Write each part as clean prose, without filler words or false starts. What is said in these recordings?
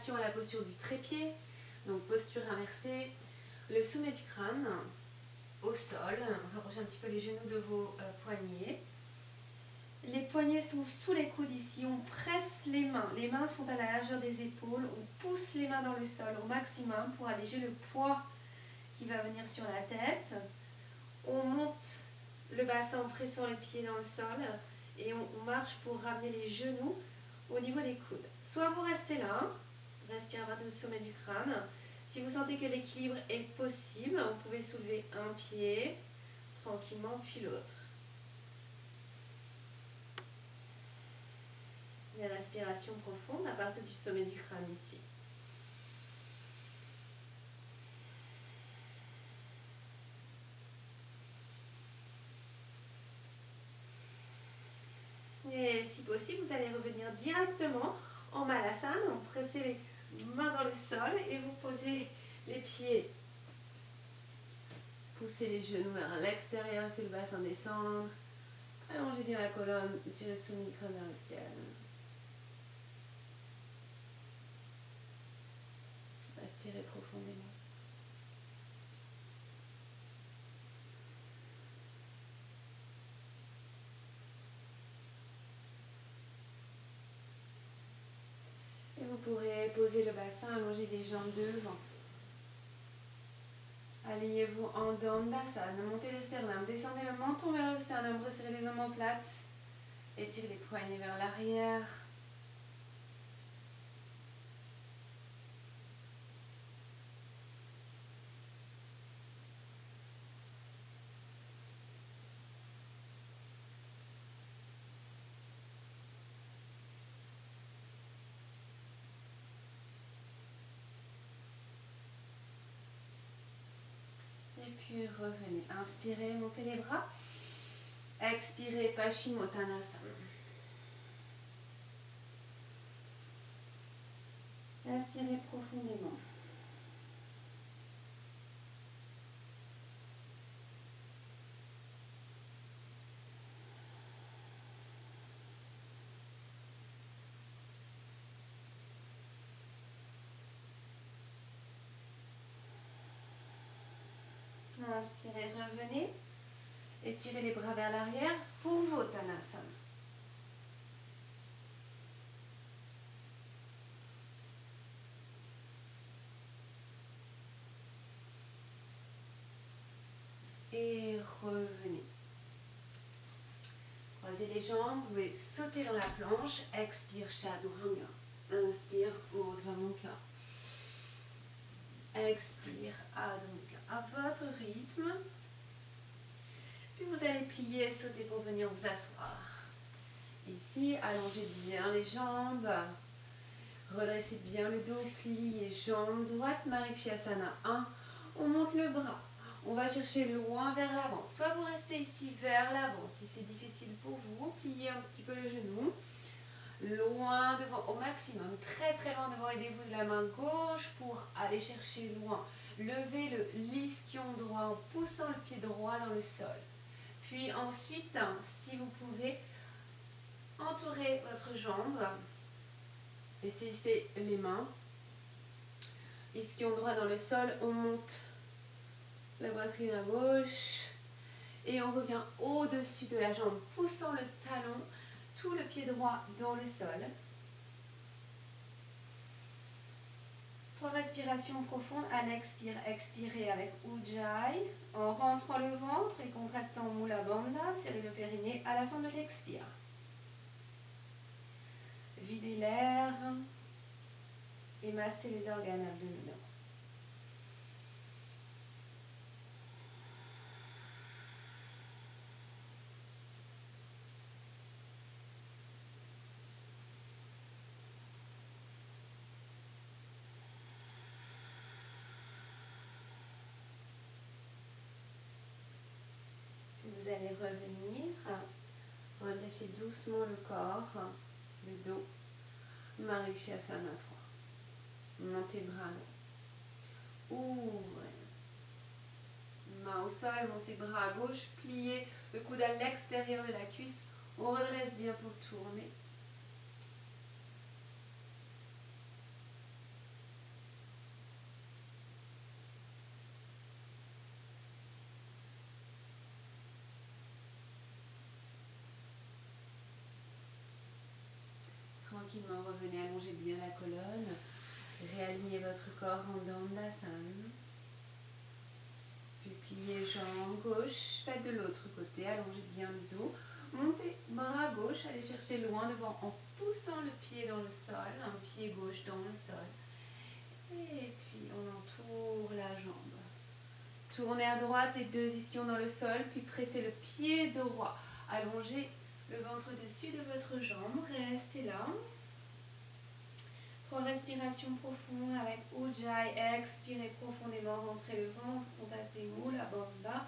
respiration à la posture du trépied, donc posture inversée, le sommet du crâne au sol, rapprochez un petit peu les genoux de vos poignets. Les poignets sont sous les coudes ici, on presse les mains sont à la largeur des épaules, on pousse les mains dans le sol au maximum pour alléger le poids qui va venir sur la tête. On monte le bassin en pressant les pieds dans le sol et on marche pour ramener les genoux au niveau des coudes. Soit vous restez là, respirez à partir du sommet du crâne. Si vous sentez que l'équilibre est possible, vous pouvez soulever un pied tranquillement puis l'autre. La respiration profonde à partir du sommet du crâne ici. Et si possible, vous allez revenir directement en Malasana, donc pressez les mains dans le sol et vous posez les pieds. Poussez les genoux vers l'extérieur, laissez le bassin descendre. Allongez bien la colonne, tirez le sommet du crâne vers le ciel. Respirez profondément. Et vous pourrez poser le bassin, allonger les jambes devant. Alignez-vous en Dandasana, montez les sternums, descendez le menton vers le sternum, resserrez les omoplates, étirez les poignets vers l'arrière. Et puis revenez, inspirez, montez les bras. Expirez, Paschimottanasana. Inspirez profondément. Inspirez, revenez. Étirez les bras vers l'arrière pour Uttanasana. Et revenez. Croisez les jambes, vous pouvez sauter dans la planche. Expire, Chaturanga. Inspire, Urdhva Mukha. Expire, Adho Mukha. À votre rythme. Puis vous allez plier et sauter pour venir vous asseoir. Ici, allongez bien les jambes. Redressez bien le dos, pliez jambes droites, Marichyasana 1. On monte le bras. On va chercher loin vers l'avant. Soit vous restez ici vers l'avant. Si c'est difficile pour vous, pliez un petit peu le genou. Loin devant, au maximum. Très très loin devant. Aidez-vous de la main gauche pour aller chercher loin. Levez le ischion droit en poussant le pied droit dans le sol. Puis ensuite, si vous pouvez, entourez votre jambe. Et saisissez les mains. Ischion droit dans le sol. On monte la poitrine à gauche. Et on revient au-dessus de la jambe, poussant le talon, tout le pied droit dans le sol. 3 respirations profondes. À l'expire, expirez avec Ujjayi, en rentrant le ventre et contractant Mula Bandha, serrez le périnée à la fin de l'expire. Videz l'air et massez les organes abdominaux. Vous allez revenir, redresser doucement le corps, le dos, Marichyasana 3. Montez bras long. Ouvrez. Main au sol, montez bras à gauche, pliez le coude à l'extérieur de la cuisse. On redresse bien pour tourner. allongez bien la colonne. Réalignez votre corps en Dandasana. Puis pliez jambe gauche, faites de l'autre côté, allongez bien le dos. Montez bras gauche, allez chercher loin devant en poussant le pied dans le sol, un pied gauche dans le sol. Et puis on entoure la jambe. Tournez à droite les deux ischions dans le sol, puis pressez le pied droit. Allongez le ventre au-dessus de votre jambe, restez là. 3 respirations profondes avec Ujjayi. Expirez profondément, rentrez le ventre, contactez Mula Bandha.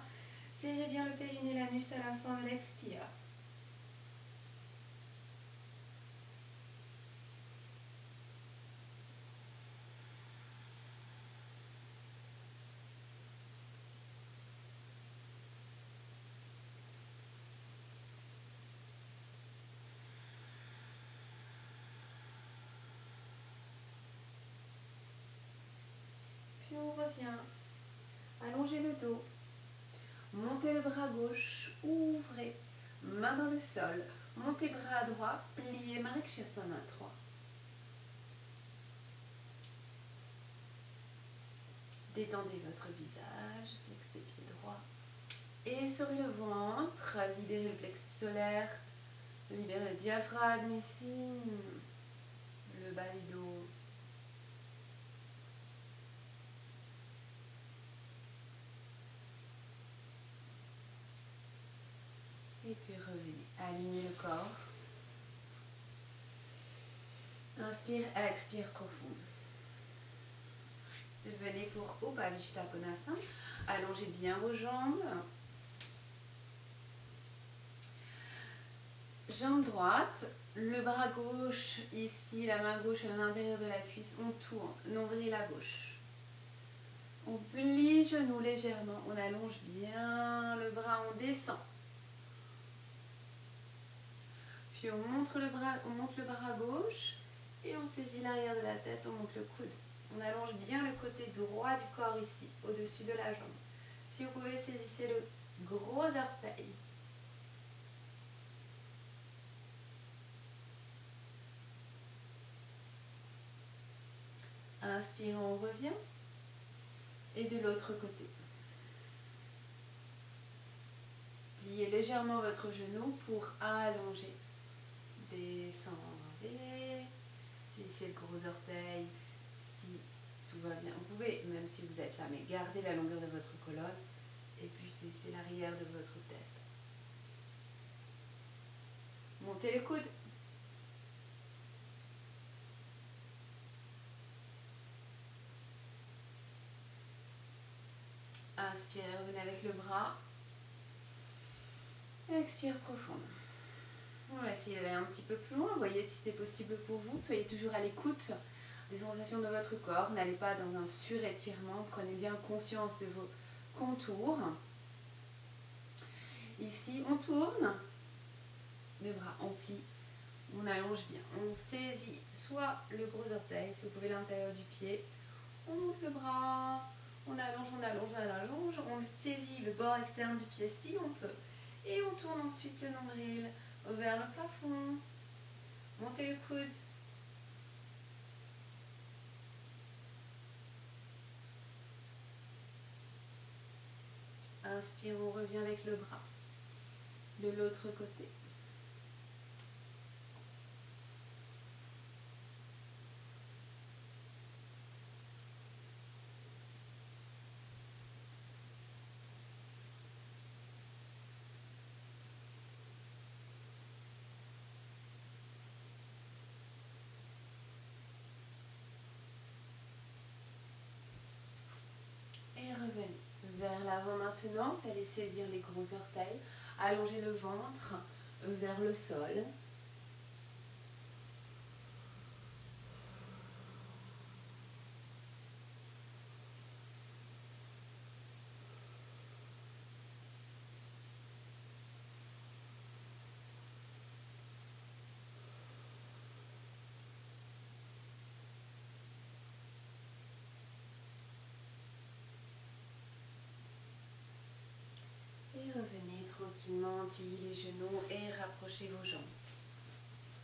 Serrez bien le périnée, l'anus à la fin de l'expire. Puis on revient. Allongez le dos. Montez le bras gauche, ouvrez. Main dans le sol. Montez bras droit, pliez Marikshasana 3. Détendez votre visage, flexez pieds droits. Et sur le ventre, libérez le plexus solaire, libérez le diaphragme ici, le bas du dos. Et puis revenez, alignez le corps. Inspire, expire profond. Venez pour Upavishta Konasana. Allongez bien vos jambes. Jambe droite, le bras gauche ici, la main gauche à l'intérieur de la cuisse. On tourne, nombril à gauche. On plie genou légèrement. On allonge bien le bras, on descend. Puis on monte le bras gauche et on saisit l'arrière de la tête, on monte le coude. On allonge bien le côté droit du corps ici, au-dessus de la jambe. Si vous pouvez, saisissez le gros orteil. Inspire, on revient. Et de l'autre côté. Pliez légèrement votre genou pour allonger. Descendez. Saisissez le gros orteil. Si tout va bien, vous pouvez, même si vous êtes là, mais gardez la longueur de votre colonne. Et puis saisissez l'arrière de votre tête. Montez le coude. Inspirez, revenez avec le bras. Expire profond. On va essayer d'aller un petit peu plus loin. Voyez si c'est possible pour vous. Soyez toujours à l'écoute des sensations de votre corps. N'allez pas dans un surétirement. Prenez bien conscience de vos contours. Ici, on tourne. Le bras, on plie. On allonge bien. On saisit soit le gros orteil, si vous pouvez l'intérieur du pied. On monte le bras. On allonge, on allonge, on allonge. On saisit le bord externe du pied si on peut. Et on tourne ensuite le nombril vers le plafond. Montez le coude. Inspire, on revient avec le bras. De l'autre côté. Et revenez vers l'avant maintenant. Vous allez saisir les gros orteils. Allongez le ventre vers le sol. Et revenez tranquillement, pliez les genoux et rapprochez vos jambes.